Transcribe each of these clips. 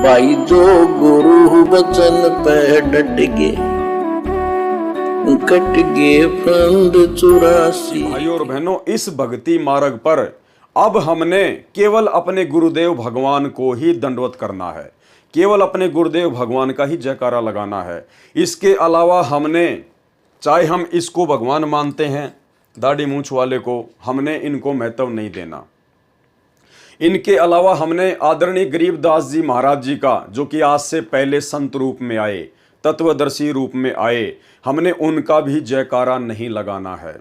भाई जो गुरु वचन पे डट गए, कट गए फंद 84। भाइयों और बहनों, इस भक्ति मार्ग पर अब हमने केवल अपने गुरुदेव भगवान को ही दंडवत करना है, केवल अपने गुरुदेव भगवान का ही जयकारा लगाना है। इसके अलावा हमने, चाहे हम इसको भगवान मानते हैं, दाढ़ी मूंछ वाले को, हमने इनको महत्व नहीं देना। इनके अलावा हमने आदरणीय गरीबदास जी महाराज जी का, जो कि आज से पहले संत रूप में आए, तत्वदर्शी रूप में आए, हमने उनका भी जयकारा नहीं लगाना है।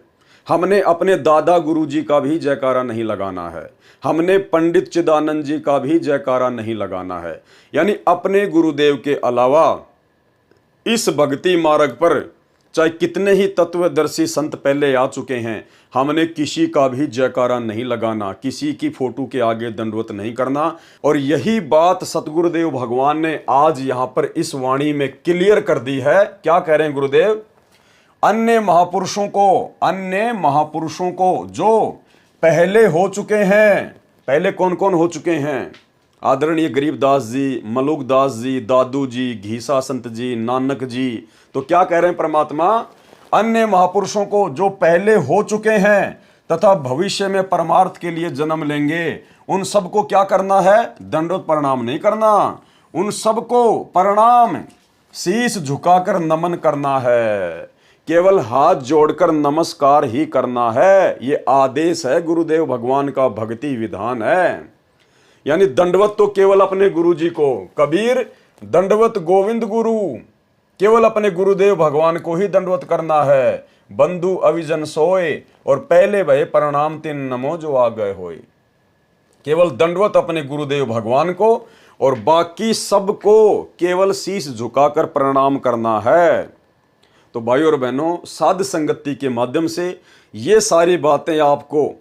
हमने अपने दादा गुरु जी का भी जयकारा नहीं लगाना है। हमने पंडित चिदानंद जी का भी जयकारा नहीं लगाना है। यानी अपने गुरुदेव के अलावा इस भक्ति मार्ग पर चाहे कितने ही तत्वदर्शी संत पहले आ चुके हैं, हमने किसी का भी जयकारा नहीं लगाना, किसी की फोटो के आगे दंडवत नहीं करना। और यही बात सतगुरुदेव भगवान ने आज यहाँ पर इस वाणी में क्लियर कर दी है। क्या कह रहे हैं गुरुदेव? अन्य महापुरुषों को जो पहले हो चुके हैं, पहले कौन कौन हो चुके हैं? आदरणीय गरीबदास जी, मलुकदास जी, दादू जी, घीसा संत जी, नानक जी। तो क्या कह रहे हैं परमात्मा? अन्य महापुरुषों को जो पहले हो चुके हैं तथा भविष्य में परमार्थ के लिए जन्म लेंगे, उन सबको क्या करना है? दंडवत प्रणाम नहीं करना, उन सबको प्रणाम शीश झुकाकर नमन करना है, केवल हाथ जोड़कर नमस्कार ही करना है। ये आदेश है गुरुदेव भगवान का, भक्ति विधान है। यानी दंडवत तो केवल अपने गुरु जी को, कबीर दंडवत गोविंद गुरु, केवल अपने गुरुदेव भगवान को ही दंडवत करना है। बंधु अविजन सोए और पहले भय प्रणाम तिन नमो जो आ गए होए। केवल दंडवत अपने गुरुदेव भगवान को और बाकी सबको केवल शीश झुकाकर प्रणाम करना है। तो भाइयों और बहनों, साध संगति के माध्यम से ये सारी बातें आपको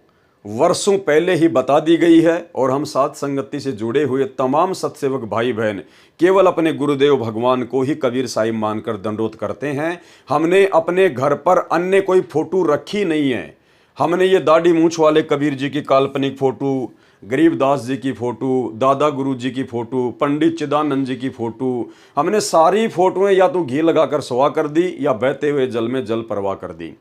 वर्षों पहले ही बता दी गई है और हम साध संगति से जुड़े हुए तमाम सत्सेवक भाई बहन केवल अपने गुरुदेव भगवान को ही कबीर साहिब मानकर दंडवत करते हैं। हमने अपने घर पर अन्य कोई फोटो रखी नहीं है। हमने ये दाढ़ी मूंछ वाले कबीर जी की काल्पनिक फोटो, गरीबदास जी की फोटो, दादा गुरु जी की फोटो, पंडित चिदानंद जी की फोटो, हमने सारी फोटोएं या तो घी लगाकर सुहा कर दी या बहते हुए जल में जल परवाह कर दी।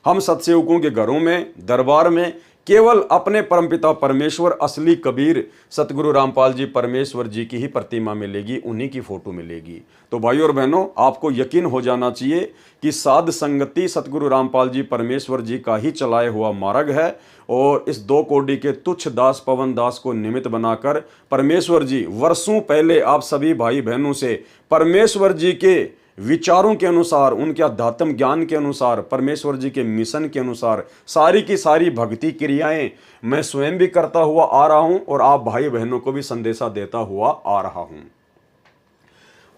हम सत्सेवकों के घरों में, दरबार में केवल अपने परमपिता परमेश्वर असली कबीर सतगुरु रामपाल जी परमेश्वर जी की ही प्रतिमा मिलेगी, उन्हीं की फोटो मिलेगी। तो भाइयों और बहनों, आपको यकीन हो जाना चाहिए कि साध संगति सतगुरु रामपाल जी परमेश्वर जी का ही चलाया हुआ मार्ग है। और इस 2 कोड़ी के तुच्छ दास पवन दास को निमित्त बनाकर परमेश्वर जी वर्षों पहले आप सभी भाई बहनों से परमेश्वर जी के विचारों के अनुसार, उनके अध्यात्म ज्ञान के अनुसार, परमेश्वर जी के मिशन के अनुसार सारी की सारी भक्ति क्रियाएं मैं स्वयं भी करता हुआ आ रहा हूं और आप भाई बहनों को भी संदेशा देता हुआ आ रहा हूं।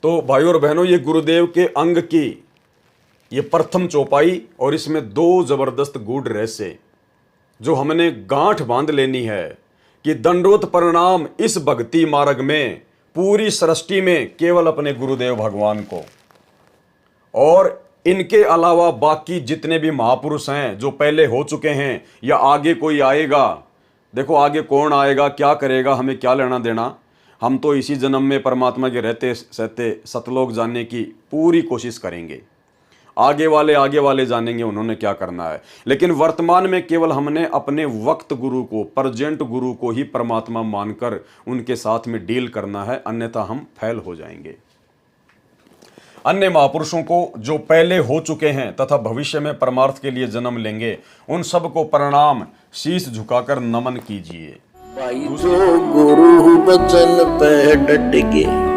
तो भाइयों और बहनों, ये गुरुदेव के अंग की ये प्रथम चौपाई और इसमें 2 जबरदस्त गूढ़ रहस्य जो हमने गांठ बांध लेनी है कि दंडवत प्रणाम इस भक्ति मार्ग में पूरी सृष्टि में केवल अपने गुरुदेव भगवान को, और इनके अलावा बाकी जितने भी महापुरुष हैं जो पहले हो चुके हैं या आगे कोई आएगा, देखो आगे कौन आएगा, क्या करेगा, हमें क्या लेना देना। हम तो इसी जन्म में परमात्मा के रहते सहते सतलोक जानने की पूरी कोशिश करेंगे। आगे वाले जानेंगे उन्होंने क्या करना है। लेकिन वर्तमान में केवल हमने अपने वक्त गुरु को, प्रजेंट गुरु को ही परमात्मा मानकर उनके साथ में डील करना है, अन्यथा हम फेल हो जाएंगे। अन्य महापुरुषों को जो पहले हो चुके हैं तथा भविष्य में परमार्थ के लिए जन्म लेंगे, उन सबको प्रणाम शीश झुकाकर नमन कीजिए। भाई जो गुरु वचन पे डट गए,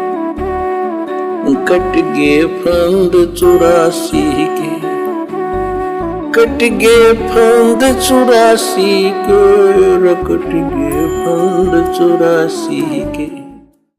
कट गए फंद 84 के, कट गए फंद 84 के, कट गए फंद 84 के।